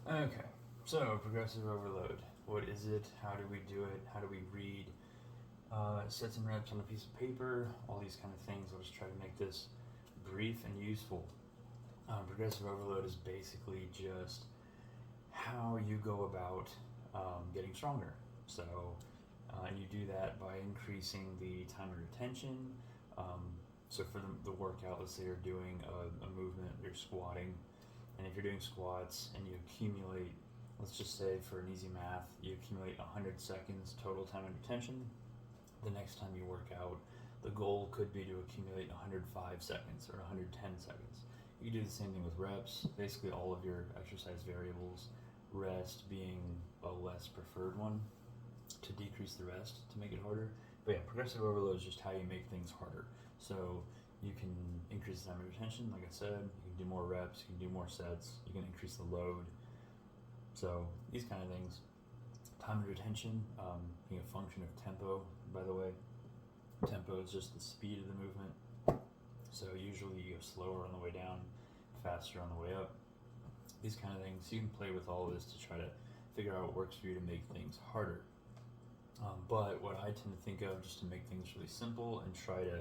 Okay, so progressive overload. What is it? How do we do it? How do we read sets and reps on a piece of paper? All these kind of things. I'll just try to make this brief and useful. Progressive overload is basically just how you go about getting stronger. So, and you do that by increasing the time of retention. So, for the workout, let's say you're doing a movement, you're squatting, and if you're doing squats and you accumulate, let's just say for an easy math, you accumulate 100 seconds total time of retention. The next time you work out, the goal could be to accumulate 105 seconds or 110 seconds. You can do the same thing with reps. Basically, all of your exercise variables, rest being a less preferred one to decrease the rest to make it harder. But yeah, progressive overload is just how you make things harder. So you can increase the time of retention, like I said. You can do more reps. You can do more sets. You can increase the load. So these kind of things. Time of retention being a function of tempo, by the way. Tempo is just the speed of the movement. So usually you go slower on the way down, faster on the way up. These kind of things. You can play with all of this to try to figure out what works for you to make things harder. But what I tend to think of, just to make things really simple and try to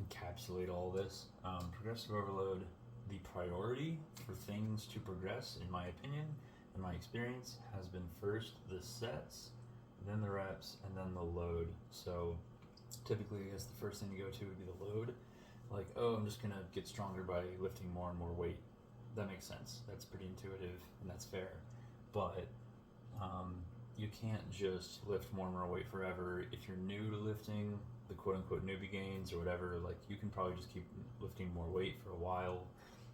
encapsulate all this, progressive overload, the priority for things to progress, in my opinion, in my experience, has been first the sets, then the reps, and then the load. So typically, I guess the first thing to go to would be the load. Like, oh, I'm just gonna get stronger by lifting more and more weight. That makes sense. That's pretty intuitive and that's fair. But you can't just lift more and more weight forever. If you're new to lifting, the quote unquote newbie gains or whatever, like you can probably just keep lifting more weight for a while,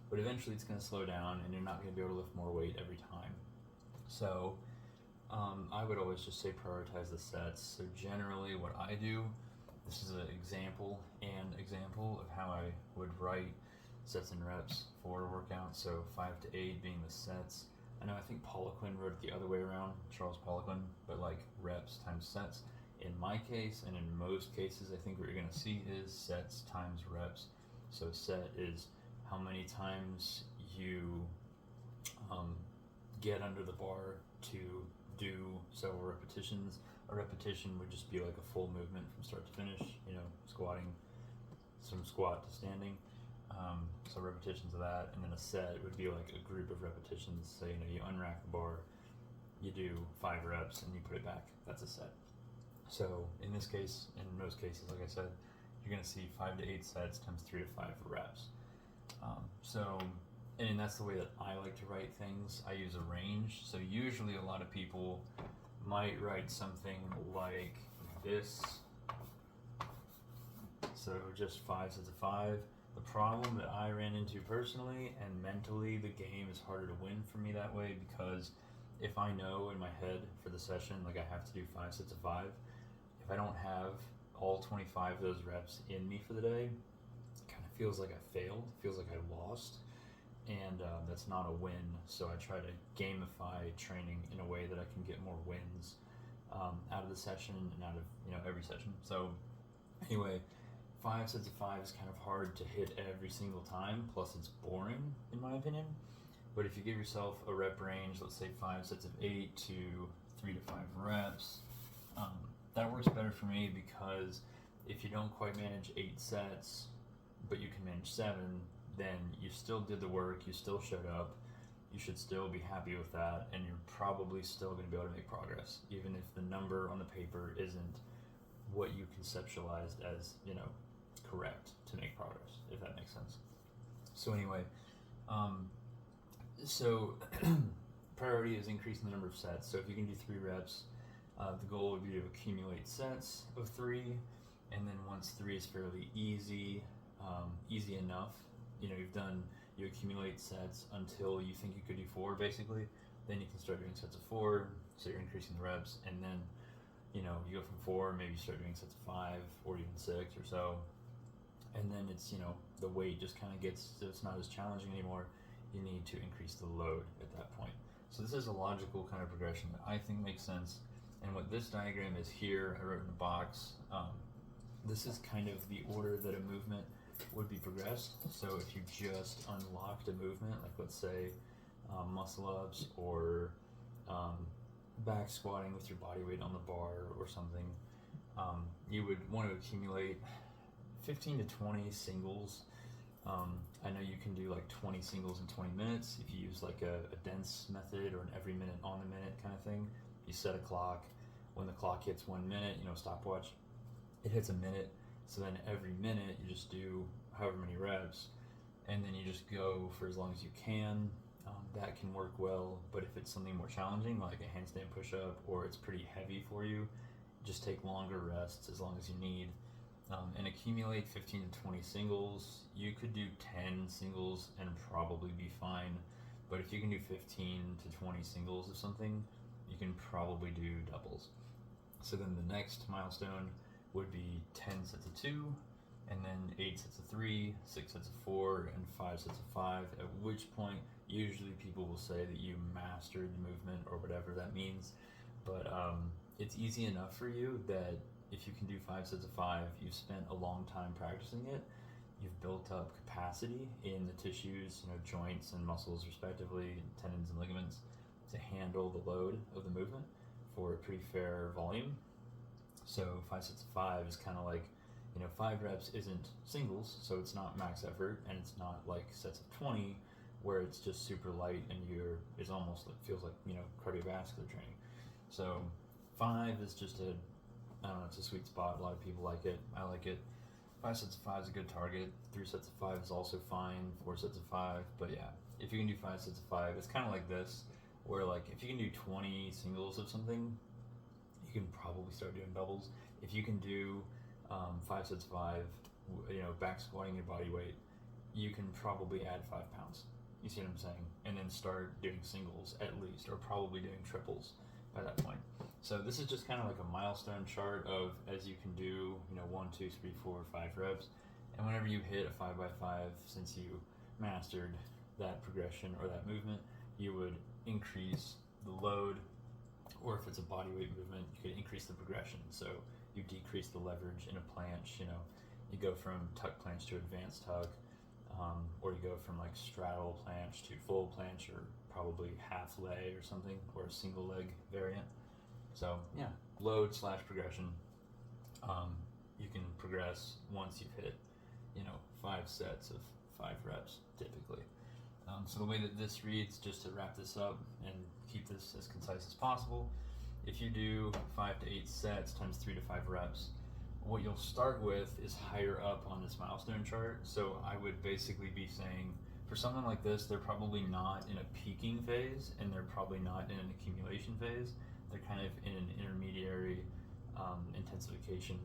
but eventually it's going to slow down and you're not going to be able to lift more weight every time. So I would always just say prioritize the sets. So generally, what I do, this is an example of how I would write sets and reps for a workout. So 5 to 8 being the sets. I think Poliquin wrote it the other way around, Charles Poliquin, but like reps times sets. In my case, and in most cases, I think what you're going to see is sets times reps. So set is how many times you get under the bar to do several repetitions. A repetition would just be like a full movement from start to finish, squatting, from squat to standing. So repetitions of that, and then a set would be like a group of repetitions. So you unrack the bar, you do 5 reps, and you put it back. That's a set. So in this case, in most cases, like I said, you're going to see 5 to 8 sets times 3 to 5 reps. And that's the way that I like to write things. I use a range. So usually a lot of people might write something like this. So just 5 sets of 5. The problem that I ran into personally and mentally, the game is harder to win for me that way, because if I know in my head for the session, like I have to do 5 sets of 5, if I don't have all 25 of those reps in me for the day, it kind of feels like I failed, feels like I lost, and that's not a win. So I try to gamify training in a way that I can get more wins out of the session and out of every session. So anyway, 5 sets of 5 is kind of hard to hit every single time, plus it's boring in my opinion. But if you give yourself a rep range, let's say 5 sets of 8 to 3 to 5 reps, that works better for me, because if you don't quite manage 8 sets, but you can manage 7, then you still did the work, you still showed up, you should still be happy with that, and you're probably still going to be able to make progress, even if the number on the paper isn't what you conceptualized as, correct to make progress, if that makes sense. So anyway, priority is increasing the number of sets. So if you can do 3 reps, the goal would be to accumulate sets of 3, and then once 3 is fairly easy enough, you accumulate sets until you think you could do 4 basically, then you can start doing sets of 4, so you're increasing the reps, and then you go from 4, maybe you start doing sets of 5 or even 6 or so, and then it's the weight just kind of gets, so it's not as challenging anymore. You need to increase the load at that point. So this is a logical kind of progression that I think makes sense. And what this diagram is here, I wrote in a box. This is kind of the order that a movement would be progressed. So if you just unlocked a movement, like let's say muscle ups or back squatting with your body weight on the bar or something, you would want to accumulate 15 to 20 singles. I know you can do like 20 singles in 20 minutes if you use like a dense method or an every minute on the minute kind of thing. You set a clock. When the clock hits 1 minute, stopwatch, it hits a minute. So then every minute you just do however many reps, and then you just go for as long as you can. That can work well, but if it's something more challenging like a handstand push-up or it's pretty heavy for you, just take longer rests as long as you need. And accumulate 15 to 20 singles. You could do 10 singles and probably be fine, but if you can do 15 to 20 singles of something, you can probably do doubles. So then the next milestone would be 10 sets of 2, and then 8 sets of 3, 6 sets of 4, and 5 sets of 5, at which point usually people will say that you mastered the movement or whatever that means. But it's easy enough for you that if you can do 5 sets of 5, you've spent a long time practicing it, you've built up capacity in the tissues, joints and muscles respectively, tendons and ligaments, to handle the load of the movement for a pretty fair volume. So 5 sets of 5 is kind of like, 5 reps isn't singles, so it's not max effort, and it's not like sets of 20 where it's just super light and it almost feels like, cardiovascular training. So 5 is just it's a sweet spot. A lot of people like it. I like it. 5 sets of 5 is a good target. 3 sets of 5 is also fine. 4 sets of 5. But yeah, if you can do 5 sets of 5, it's kind of like this, where like if you can do 20 singles of something, you can probably start doing doubles. If you can do 5 sets of 5, back squatting your body weight, you can probably add 5 pounds. You see what I'm saying? And then start doing singles at least, or probably doing triples by that point. So this is just kind of like a milestone chart of as you can do, 1, 2, 3, 4, 5 reps. And whenever you hit a 5x5, since you mastered that progression or that movement, you would increase the load, or if it's a body weight movement, you could increase the progression. So you decrease the leverage in a planche, you go from tuck planche to advanced tuck, or you go from like straddle planche to full planche, or probably half lay or something, or a single leg variant. So yeah, load / progression. You can progress once you've hit, 5 sets of 5 reps typically. So the way that this reads, just to wrap this up and keep this as concise as possible, if you do 5 to 8 sets times 3 to 5 reps, what you'll start with is higher up on this milestone chart. So I would basically be saying, for something like this, they're probably not in a peaking phase, and they're probably not in an accumulation phase. They're kind of in an intermediary intensification,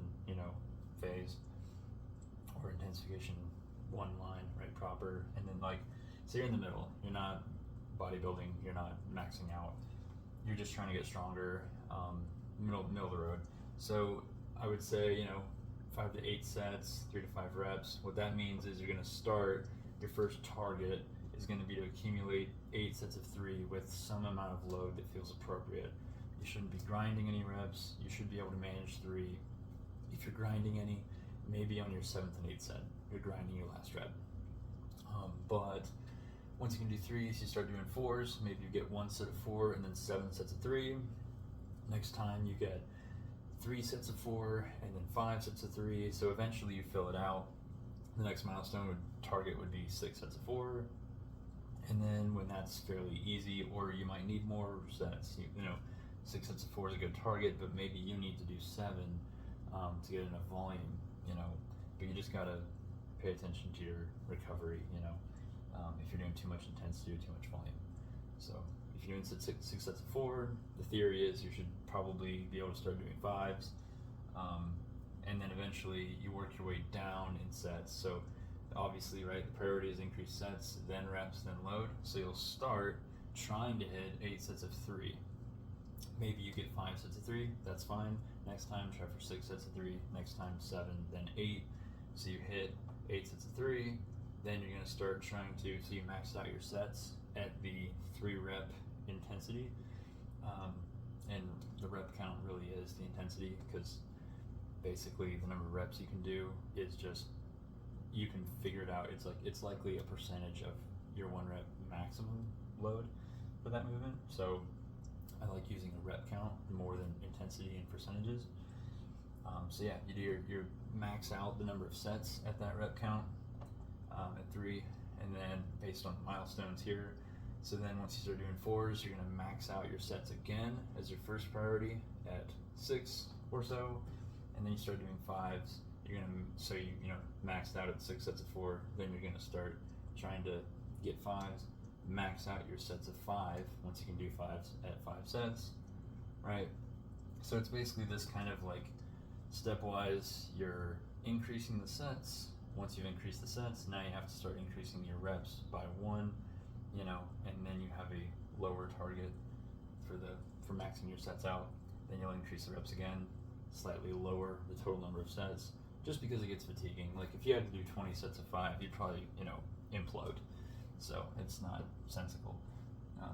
phase, or intensification one line, right, proper. And then so you're in the middle. You're not bodybuilding. You're not maxing out. You're just trying to get stronger, middle of the road. So I would say, 5 to 8 sets, 3 to 5 reps. What that means is you're going to start, your first target is going to be to accumulate 8 sets of 3 with some amount of load that feels appropriate. You shouldn't be grinding any reps. You should be able to manage 3. If you're grinding any, maybe on your 7th and 8th set, you're grinding your last rep. But once you can do 3s, you start doing 4s. Maybe you get 1 set of 4 and then 7 sets of 3. Next time you get 3 sets of 4 and then 5 sets of 3. So eventually you fill it out. The next milestone target would be 6 sets of 4. And then when that's fairly easy, or you might need more sets, 6 sets of 4 is a good target, but maybe you need to do 7 to get enough volume, but you just gotta pay attention to your recovery, if you're doing too much intensity or too much volume. So if you're doing 6 sets of 4, the theory is you should probably be able to start doing 5s, and then eventually you work your way down in sets. So obviously, right, the priority is increase sets, then reps, then load. So you'll start trying to hit 8 sets of 3. Maybe you get 5 sets of 3, that's fine. Next time, try for 6 sets of 3. Next time, 7, then 8. So you hit 8 sets of 3. Then you're going to start trying to, so you max out your sets at the 3 rep intensity. And the rep count really is the intensity, because basically the number of reps you can do is just, you can figure it out. It's likely a percentage of your 1 rep maximum load for that movement. So I like using a rep count more than intensity and percentages. So yeah, you do your max out the number of sets at that rep count at 3, and then based on milestones here. So then once you start doing 4s, you're gonna max out your sets again as your first priority at 6 or so, and then you start doing 5s. You're gonna, so you know, maxed out at 6 sets of 4, then you're gonna start trying to get 5s, max out your sets of 5 once you can do 5s at 5 sets, right? So it's basically this kind of like stepwise, you're increasing the sets. Once you've increased the sets, now you have to start increasing your reps by 1, you know, and then you have a lower target for maxing your sets out. Then you'll increase the reps again, slightly lower the total number of sets, just because it gets fatiguing. Like if you had to do 20 sets of 5, you'd probably, you know, implode. So it's not sensical.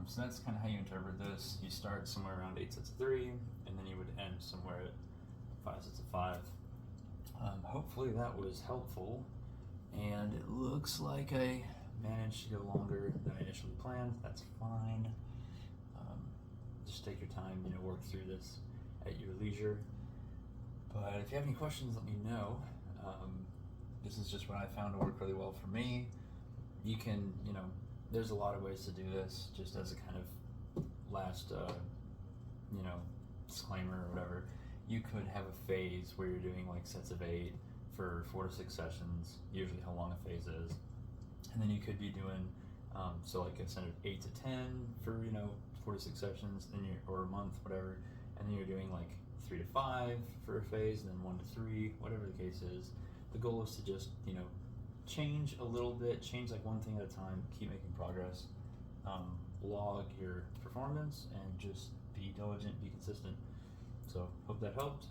So that's kind of how you interpret this. You start somewhere around 8 sets of 3, and then you would end somewhere at 5 sets of 5. Hopefully that was helpful, and it looks like I managed to go longer than I initially planned. That's fine. Just take your time, you know, work through this at your leisure. But if you have any questions, let me know. This is just what I found to work really well for me. You can, you know, there's a lot of ways to do this, just as a kind of last, you know, disclaimer or whatever. You could have a phase where you're doing like sets of 8 for 4 to 6 sessions, usually how long a phase is. And then you could be doing, so like a set of 8 to 10 for, you know, 4 to 6 sessions, then or a month, whatever. And then you're doing like 3 to 5 for a phase, and then 1 to 3, whatever the case is. The goal is to just, you know, change a little bit, change like one thing at a time, keep making progress, log your performance, and just be diligent, be consistent. So hope that helped.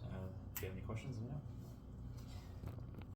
If you have any